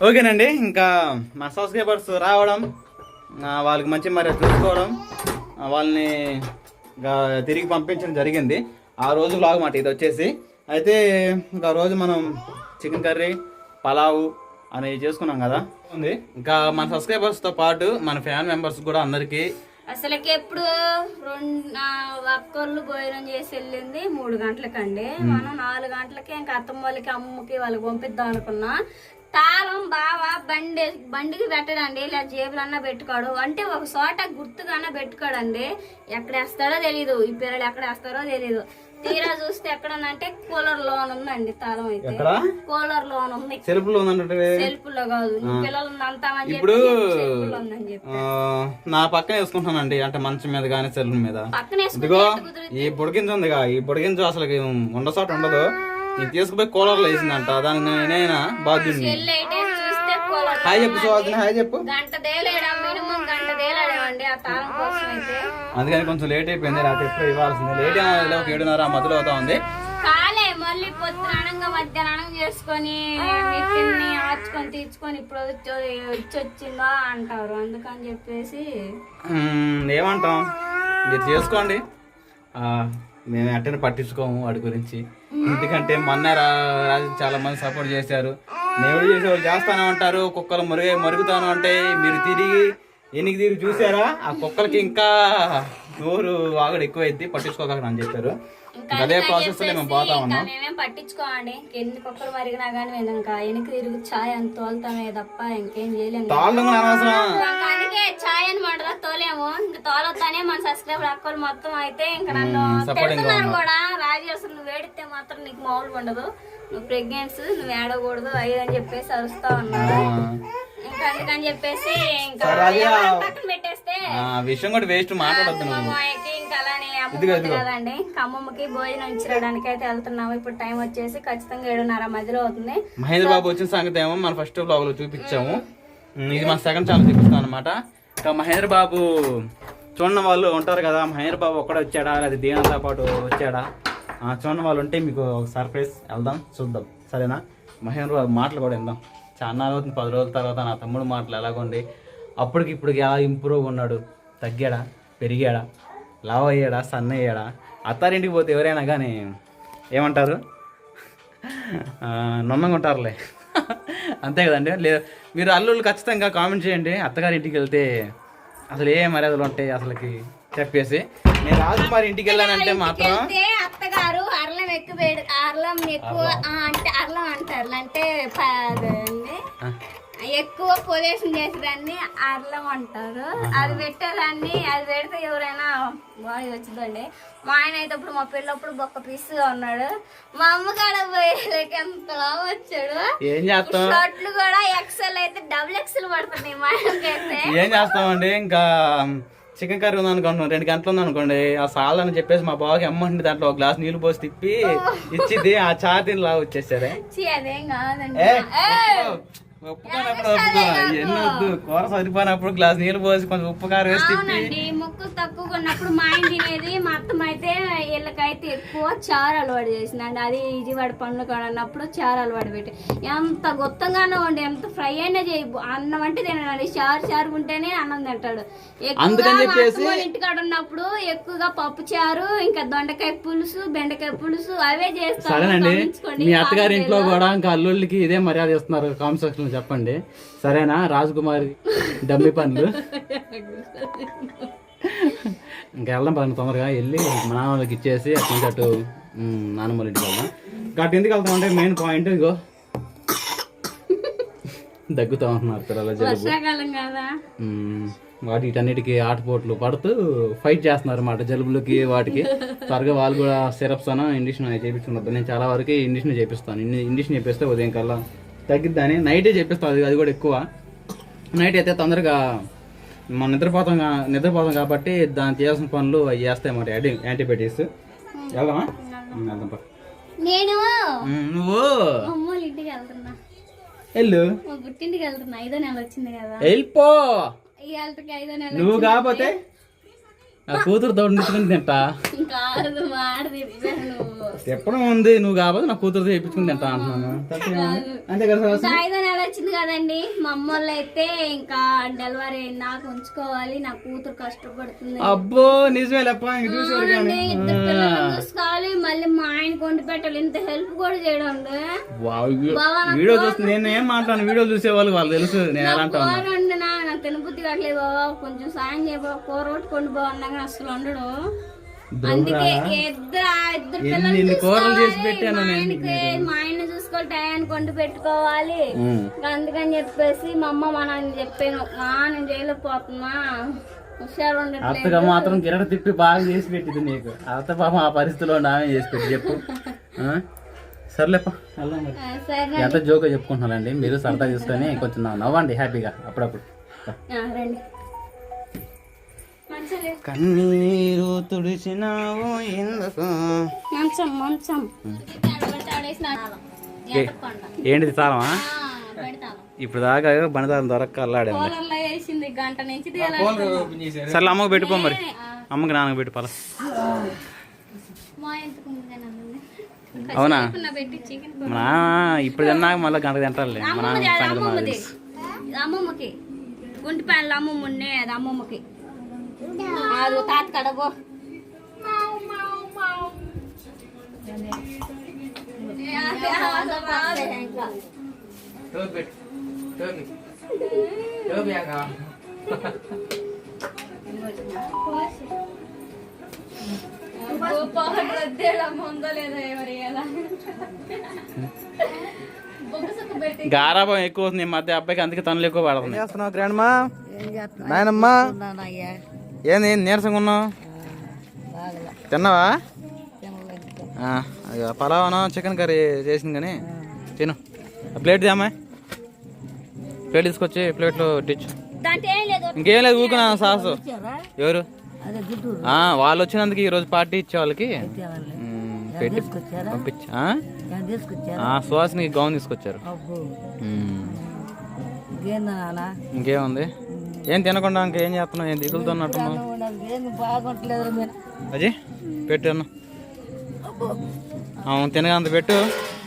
ఓకేనండి, ఇంకా మా సబ్స్క్రైబర్స్ రావడం, వాళ్ళకి మంచి మరి చూసుకోవడం, వాళ్ళని ఇంకా తిరిగి పంపించడం జరిగింది. ఆ రోజు వ్లాగ్ మాట ఇది వచ్చేసి. అయితే ఇంకా రోజు మనం చికెన్ కర్రీ, పలావు అనేవి చేసుకున్నాం కదా ఉంది. ఇంకా మన సబ్స్క్రైబర్స్తో పాటు మన ఫ్యామిలీ మెంబర్స్ కూడా అందరికీ అసలుకి ఎప్పుడు ఒక్కళ్ళు భోజనం చేసి వెళ్ళింది 3 గంటలకండి. మనం 4 గంటలకి ఇంకా అత్తమ్మ వాళ్ళకి అమ్మకి వాళ్ళకి పంపిద్దాం అనుకున్నా. తాళం బావా బండికి పెట్టడండి, ఇలా జేబులన్నా పెట్టుకోడు, అంటే ఒక చోట గుర్తుగానే పెట్టుకోడండి. ఎక్కడేస్తాడో తెలీదు, ఈ పిల్లలు ఎక్కడేస్తారో తెలీదు. తీరా చూస్తే ఎక్కడ అంటే కూలర్ లోన్ ఉందండి తాళం. అయితే కూలర్ లోన్ ఉంది, సెల్ఫ్ లో సెల్ఫ్ లో కాదు, పిల్లలు అంతామని ఇప్పుడు చెప్పి నా పక్కన వేసుకుంటానండి, అంటే మంచం మీద కానీ సెల్ఫ్ మీద. పక్కన ఇదిగో ఈ బుడిగింజ ఉందిగా, ఈ బుడిగింజ అసలు ఉండసోట ఉండదు, ఇది తీసుకుపోయి కూలర్ లో వేసిందంట. దానికి నేనైనా బాధ్యుడిని. హాయ్ చెప్పు సోదరి, హాయ్ చెప్పు. అందుకని కొంచెం లేట్ అయిపోయింది, రాత్రి ఎప్పుడు ఇవ్వాల్సింది. లేట్ అయినా ఒక 7:30 మధ్యలో అవుతా ఉంది. మళ్ళీ పొద్దున మధ్యాహ్నం చేసుకొని ఆచుకొని తీర్చుకొని ఇప్పుడు వచ్చిందా అంటారు. అందుకని చెప్పేసి ఏమంటాం, మీరు చేసుకోండి, మేము అట్టని పట్టించుకోము వాడి గురించి. ఎందుకంటే మొన్న రాజు చాలా మంది సపోర్ట్ చేశారు. నేను చేసేవాళ్ళు చేస్తానే ఉంటారు, కుక్కలు మరుగుతాను అంటే మీరు తిరిగి తిరిగి చూసారా, ఆ కుక్కలకి ఇంకా నోరు ఆగడు ఎక్కువైద్ది, పట్టించుకోగలను అని చెప్పారు. అదే ప్రాసెస్ లో మేము పోతా ఉన్నాం. మేమేం పట్టించుకోమండి, ఎన్ని కుక్కలు మరిగినా కానీ మేము ఇంకా వెనక్కి తిరిగి ఛాయ్ అని తోలుతామే తప్ప ఇంకేం చేయలేము. అందుకే ఛాయ్ అని మాట తోలేము, ఇంకా తోలొస్తానే మన సబ్స్క్రైబర్ అక్కలు మొత్తం అయితే ఇంకా నన్ను తిడుతున్నారు కూడా. రాజు అసలు నువ్వు వేడితే మాత్రం నీకు మామూలుగా ఉండదు, నువ్వు ప్రెగ్నెన్సీ, నువ్వు ఏడకూడదు అని చెప్పేసి అరుస్తా ఉన్నారు. ఇంకా అందుకని చెప్పేసి ఇంకా పక్కన పెట్టేస్తే విషయం కూడా వేస్ట్ మాట్లాడద్దు. ఇంకా అలానే కదండి, ఖమ్మమ్మకి భోజనం ఇచ్చడానికి అయితే వెళ్తున్నాము. ఇప్పుడు టైం వచ్చేసి ఖచ్చితంగా 7:30 మధ్యలో అవుతుంది. మహేంద్ర బాబు వచ్చిన సంగతి ఏమో మన ఫస్ట్ బ్లాగ్ లో చూపించాము, ఇది మా సెకండ్ ఛానల్ చూపిస్తాం అనమాట. ఇంకా మహేంద్ర బాబు చూడని వాళ్ళు ఉంటారు కదా, మహేంద్ర బాబు ఒక్కడే వచ్చాడా లేదా దీనంతో పాటు వచ్చాడా, చూడని వాళ్ళు ఉంటే మీకు ఒక సర్ప్రైజ్, వెళ్దాం చూద్దాం, సరేనా? మహేంద్ర బాబు మాటలు కూడా విందాం. చాలా అవుతుంది, 10 రోజుల తర్వాత నా తమ్ముడు మాటలు ఎలాగుండి, అప్పటికి ఇప్పటికి ఎలా ఇంప్రూవ్ ఉన్నాడు, తగ్గాడా, పెరిగాడా, లావ్ అయ్యాడా, సన్న అయ్యాడా. అత్తారింటికి పోతే ఎవరైనా కానీ ఏమంటారు, నమ్మంగా ఉంటారులే, అంతే కదండి. లేదు మీరు అల్లుళ్ళు ఖచ్చితంగా కామెంట్ చేయండి, అత్తగారింటికి వెళ్తే అసలు ఏ మర్యాదలు ఉంటాయి అసలుకి చెప్పేసి. నేను రాజకుమారి ఇంటికి వెళ్ళానంటే మాత్రం అత్తగారు అర్లం ఎక్కువ అంటే అర్లం అంటారు, అంటే ఎక్కువ పొల్యూషన్ చేసేదాన్ని అర్లం అంటారు. అది పెట్టేదాన్ని, అది పెడితే ఎవరైనా బాగా వచ్చిందండి. మా ఆయన అయితే ఇప్పుడు మా పిల్లప్పుడు బొక్క పీస్ ఉన్నాడు, మా అమ్మగాడ పోయేకి ఎంతలా వచ్చాడు. ఏం చేస్తాం, షర్ట్లు కూడా ఎక్సెల్ అయితే XXL పడుతున్నాయి మా ఆయనకైతే. ఏం చేస్తామండి, ఇంకా చికెన్ కర్రీ ఉంది అనుకోండి, 2 గంటలు ఉంది అనుకోండి, ఆ సాల్ అని చెప్పేసి మా బావకి అమ్మండి దాంట్లో ఒక గ్లాస్ నీళ్ళు పోసి తిప్పి ఇచ్చింది, ఆ చాతీని లాగా వచ్చేసారే. అదేం కాదండి, ఒప్పుకున్నప్పుడు ఎన్ని వద్దు, కూర సరిపోయినప్పుడు గ్లాస్ నీళ్ళు పోసి కొంచెం ఉప్పు కారం వేసి తిప్పి. ముక్కలు తక్కువ ఉన్నప్పుడు మా ఆయన తినేది, మా అత్తమ్మ అయితే వీళ్ళకైతే ఎక్కువ చారు అలవాటు చేసిందండి. అది ఇజివాడి పండ్లు కాడన్నప్పుడు చారు అలవాటు పెట్టి ఎంత గొత్తంగానే ఉండి ఎంత ఫ్రై అయినా చేయి, అన్నం అంటే తినండి, చారు ఉంటేనే అన్నం తింటాడు. ఎక్కువగా ఇంటికాడ ఉన్నప్పుడు ఎక్కువగా పప్పు చారు, ఇంకా దొండకాయ పులుసు, బెండకాయ పులుసు అవే చేస్తాను. సరేనండి, మీ అత్తగారి ఇంట్లో కూడా ఇంకా అల్లుళ్ళకి ఇదే మర్యాద ఇస్తున్నారు, కామెంట్ సెక్షన్ చెప్పండి, సరేనా? రాజకుమారి డమ్మి పనులు. ఇంకా వెళ్దాం పదండి, తొందరగా వెళ్ళి మా నాన్నకి ఇచ్చేసి అటు అటు నాన్నమ్మ ఇంటికి వెళ్దాం. గట్టు ఎందుకు వెళ్తాం అంటే మెయిన్ పాయింట్ ఇగో దగ్గుతా ఉంటున్నారు పిల్లలు, వీటన్నిటికీ ఆటపోట్లు పడుతూ ఫైట్ చేస్తున్నారు అన్నమాట, జలుబులకి వాటికి. త్వరగా వాళ్ళు కూడా సిరప్స్ అన్న ఇండిషన్ చేయించుకున్నారు. నేను చాలా వరకు ఇండిషన్ చేపిస్తాను, ఇండిషన్ చేపిస్తే ఉదయం కల్లా తగ్గిద్దని. నైటే చెప్పిస్తాను, అది కూడా ఎక్కువ. నైట్ అయితే తొందరగా మనం నిద్రపోతాం కాబట్టి దాన్ని చేయాల్సిన పనులు అవి చేస్తాయి అన్నమాట, యాంటీబయాటిక్స్. వెళ్దామా? వెళ్దాం. నువ్వు వెళ్ళు, పుట్టింటికి వెళ్తున్నా, 5వ నెల వచ్చింది కదా, వెళ్ళిపో. 5వ నెల నువ్వు కాకపోతే నా కూతురు తోడు నిచ్చుకుని తింటా. చెప్పడం ఉంది, నువ్వు కాబట్టి నా కూతురు చేయించుకుని తింటా అంటున్నాను. అంతే కదా సుహాసిని? ఐదో నెల వచ్చింది కదండి, మా అమ్మ వాళ్ళు అయితే ఇంకా డెలివరీ నాకు ఉంచుకోవాలి, నా కూతురు కష్టపడుతుంది. అబ్బో నిజమే లేప్ప, ఇద్దరు పిల్లలను చూసుకోవాలి, మళ్ళీ మా ఆయన కొండి పెట్టాలి, ఇంత హెల్ప్ కూడా చేయడం. వీడియో చూస్తే నేను ఏం మాట్లాడను, వీడియో చూసే వాళ్ళు తెలుసు నేను ఎలా కూర నాకు తినబుద్ధి కావట్లేదు బాబా, కొంచెం సాయం చేయ బాబా, కూర కొట్టుకోండి బాగున్నాగా అసలు వండడు. అందుకే ఇద్దరు పిల్లలు మా ఆయన చూసుకోవాలి, టయాన్ని కొండి పెట్టుకోవాలి. అందుకని చెప్పేసి మా అమ్మ మా నాన్న చెప్పాను, నేను చేయలేకపోతున్నా, హుషారు ఉండట్లేదు. అత్తగా మాత్రం గిరట తిప్పి బాగా చేసి పెట్టింది నీకు. అత్త పాపం ఆ పరిస్థితిలో నామే చేసి పెట్టి చెప్పు. సర్లేప్ప ఎంత జోగా చెప్పుకుంటున్నారండి మీరు, సరదా చూసుకొని కొంచెం నవ్వండి హ్యాపీగా అప్పుడప్పుడు. కన్నీరు తుడిచినావు ఎందుకు? ఏంటిది తాళమా? ఇప్పుడు దాకా బండితాళం దొరక్క అల్లాడే. సర్లే అమ్మకు పెట్టుకో, మరి అమ్మకి నాన్నకు పెట్టు పల. అవునా? మా ఇప్పుడు తిన్నాక మళ్ళీ గంట తింటారులే. మా నాన్న అమ్మమ్మకి గుంటి ప్యాన్లు అమ్మమ్మ ఉన్నాయి, అది అమ్మమ్మకి. అది తాత కడబో గారాబం ఎక్కువ అవుతుంది ఈ మధ్య అబ్బాయికి, అందుకే తనులు ఎక్కువ పడుతుంది. చేస్తున్నావు గ్రాండ్మా? నాయనమ్మా ఏంది నీరసంగా ఉన్నావు? తిన్నావా? పలావనా చికెన్ కర్రీ చేసింది కానీ తిను. ప్లేట్ తేమ్మా, ప్లేట్ తీసుకొచ్చి ప్లేట్లో టిచ్చు. ఇంకేం లేదు, ఊరుకున్నా సాసు. ఎవరు? వాళ్ళు వచ్చినందుకు ఈరోజు పార్టీ ఇచ్చే వాళ్ళకి పెట్టి పంపించా. సుహాసిని గౌన్ తీసుకొచ్చారు. ఇంకేముంది? ఏం తినకుండా ఇంకేం చేస్తున్నావు? ఏం దిగులుతున్నట్టున్నావు? అజీ పెట్టు అన్న, అవును తినగా అంత పెట్టు,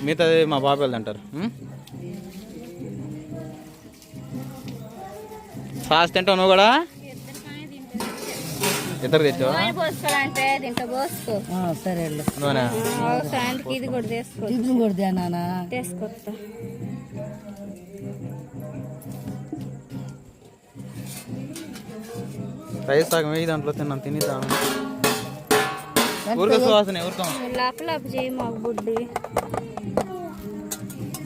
మిగతాది మా బాబాయ్ తింటారు. సాస్ తింటావు నువ్వు కూడా? ఇద్దరు తెచ్చావా? సరే ఇది కూడా తీసుకో, ఇది కూడా నాన్న తీసుకొస్తా. రైస్ సగం వేయి దాంట్లో తిన్నాను, తినేద్దాం. ఊరికే సువాసన ఊరుకో.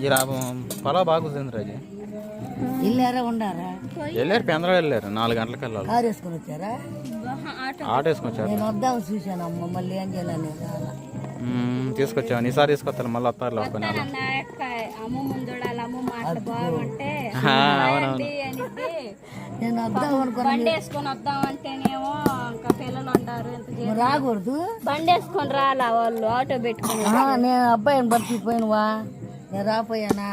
ఈ లాభం పొలం బాగా కుదిరింది రాజు. వెళ్ళారా ఉండారా? వెళ్ళారు, పెందరా వెళ్ళారు. 4 గంటలకు వెళ్ళాలి. కారు వేసుకొని వచ్చారా? ఆటో వేసుకొని వచ్చారు. నేను వద్దాం చూశాను అమ్మ, మళ్ళీ ఏం చేయాలని తీసుకొచ్చాను. ఈసారి తీసుకొస్తాను, మళ్ళీ వస్తారు. నేను వద్దాం అనుకున్నా. బండి వేసుకొని వద్దాం అంటేనేమో ఇంకా పిల్లలు ఉంటారు, రాకూడదు. బండి వేసుకొని రాలా వాళ్ళు, ఆటో పెట్టుకుని. నేను అబ్బాయిని బతికిపోయినవా? నేను రాపోయానా?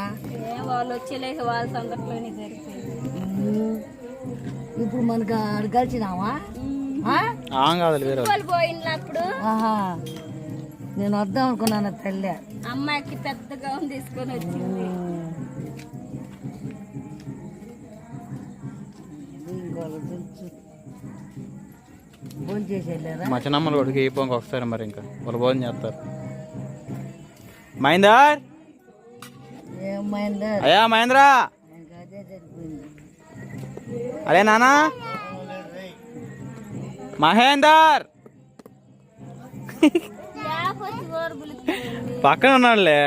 వాళ్ళు వచ్చేలేక వాళ్ళ సంగతిలోనే జరిగిపోయింది. ఇప్పుడు మనకు అడగాల్సినావా? పోయినప్పుడు నేను వద్దాం అనుకున్నాను తల్లి. అమ్మాయికి పెద్ద గౌన్ తీసుకొని వచ్చింది. భోజనం చేసి వెళ్ళారా? మా చిన్నమ్మలు కొడుకు అయిపోయి ఒకసారి మరి ఇంకా వాళ్ళు భోజనం చేస్తారు. మహేందర్, అయ్యా మహేంద్రా, అరే నానా మహేందర్ పక్కన ఉన్నాడులే.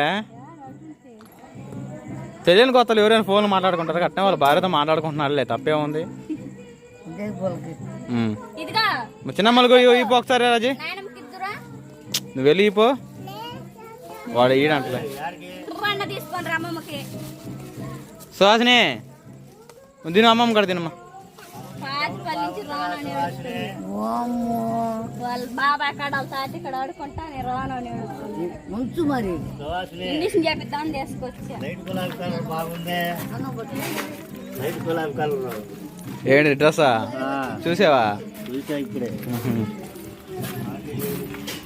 తెలియని కొత్తలు ఎవరైనా ఫోన్లు మాట్లాడుకుంటారు, కట్టిన వాళ్ళ భార్యతో మాట్లాడుకుంటున్నాడులే, తప్పేముంది. చిన్నమ్మలకు ఇపో ఒకసారి రాజీ, నువ్వు వెళ్ళి ఇపో. వాడు ఈడంటలే. సుహాసిని తిను, అమ్మమ్మ కూడా తినమ్మా. బాబాయ్ కాడ తాటి ఇక్కడ ఆడుకుంటా రాను ఉంచు మరి. ఇంగ్లీష్ చెప్పిద్దాం తీసుకొచ్చా. ఏంటి డ్రెస్సా చూసావా?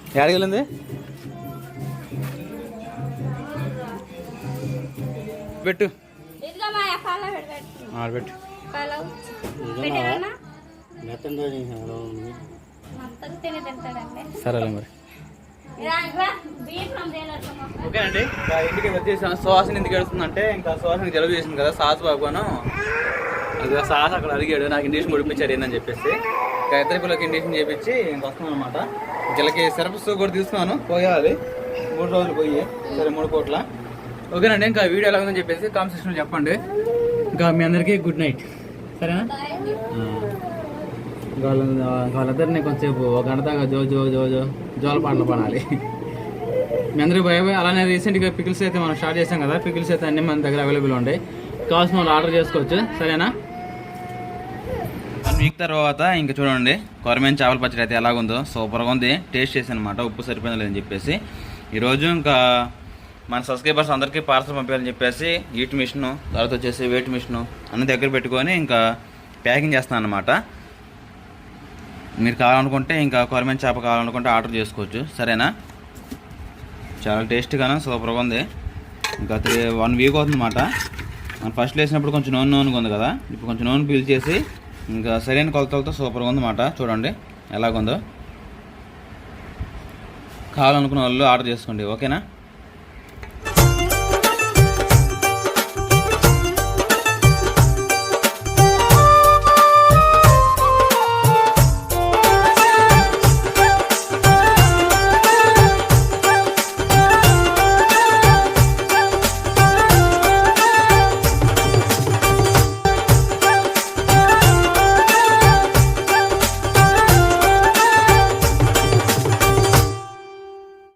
ఎక్కడికి వెళ్ళింది? పెట్టు ఇదిగో మా పాల పెట్టు పెట్టు పాలవు పెట్టారన్నా మొత్తం తింటాడండి. సరేలే మరి బియ్యం ఓకేనండి. ఇంకా ఇంటికి వచ్చేసాం. సుహాసిని ఎందుకు ఏడుస్తుందంటే ఇంకా సుహాసిని జలుబు చేసింది కదా, సాస్ బాబును అది సాస్ అక్కడ అడిగాడు, నాకు ఇండిషన్ ముడిపించాడు ఏందని చెప్పేసి ఇంకా ఇద్దరి పిల్లలకి ఇండిషన్ చేపించి ఇంక వస్తున్నాను అనమాట. వీళ్ళకి సిరప్స్ కూడా తీసుకున్నాను, పోయాలి 3 రోజులు పోయి, సరే 3 పూట్ల. ఓకేనండి. ఇంకా వీడియో ఎలా ఉందని చెప్పేసి కామెంట్ సెక్షన్లో చెప్పండి. ఇంకా మీ అందరికీ గుడ్ నైట్, సరేనా? వాళ్ళిద్దరిని కొంచెంసేపు 1 గంట దాకా జోల పాటలు పడాలి. మీ అందరికీ భయ. అలానే రీసెంట్గా పికిల్స్ అయితే మనం స్టార్ట్ చేసాం కదా, పికిల్స్ అయితే అన్ని మన దగ్గర అవైలబుల్ ఉంటాయి, కావాల్సిన వాళ్ళు ఆర్డర్ చేసుకోవచ్చు, సరేనా? 1 వీక్ తర్వాత ఇంకా చూడండి కొరమేన్ చేపల పచ్చడి అయితే ఎలాగుందో, సూపర్గా ఉంది. టేస్ట్ చేశాను అనమాట, ఉప్పు సరిపోయింది లేదని చెప్పేసి. ఈరోజు ఇంకా మన సబ్స్క్రైబర్స్ అందరికీ పార్సల్ పంపించాలని చెప్పేసి హీట్ మిషను, తర్వాత వచ్చేసి వెయిట్ మిషను అన్ని దగ్గర పెట్టుకొని ఇంకా ప్యాకింగ్ చేస్తాను అనమాట. మీరు కావాలనుకుంటే ఇంకా కొరమేన్ చేప కావాలనుకుంటే ఆర్డర్ చేసుకోవచ్చు, సరేనా? చాలా టేస్ట్గాను సూపర్గా ఉంది. ఇంకా 1 వీక్ అవుతుంది అన్నమాట. మనం ఫస్ట్ వేసినప్పుడు కొంచెం నూనెగా ఉంది కదా, ఇప్పుడు కొంచెం నూనె పీల్చేసి ఇంకా సరైన కొలతలతో సూపర్గా ఉందన్నమాట. చూడండి ఎలాగుందో. కావాలనుకున్న వాళ్ళు ఆర్డర్ చేసుకోండి, ఓకేనా?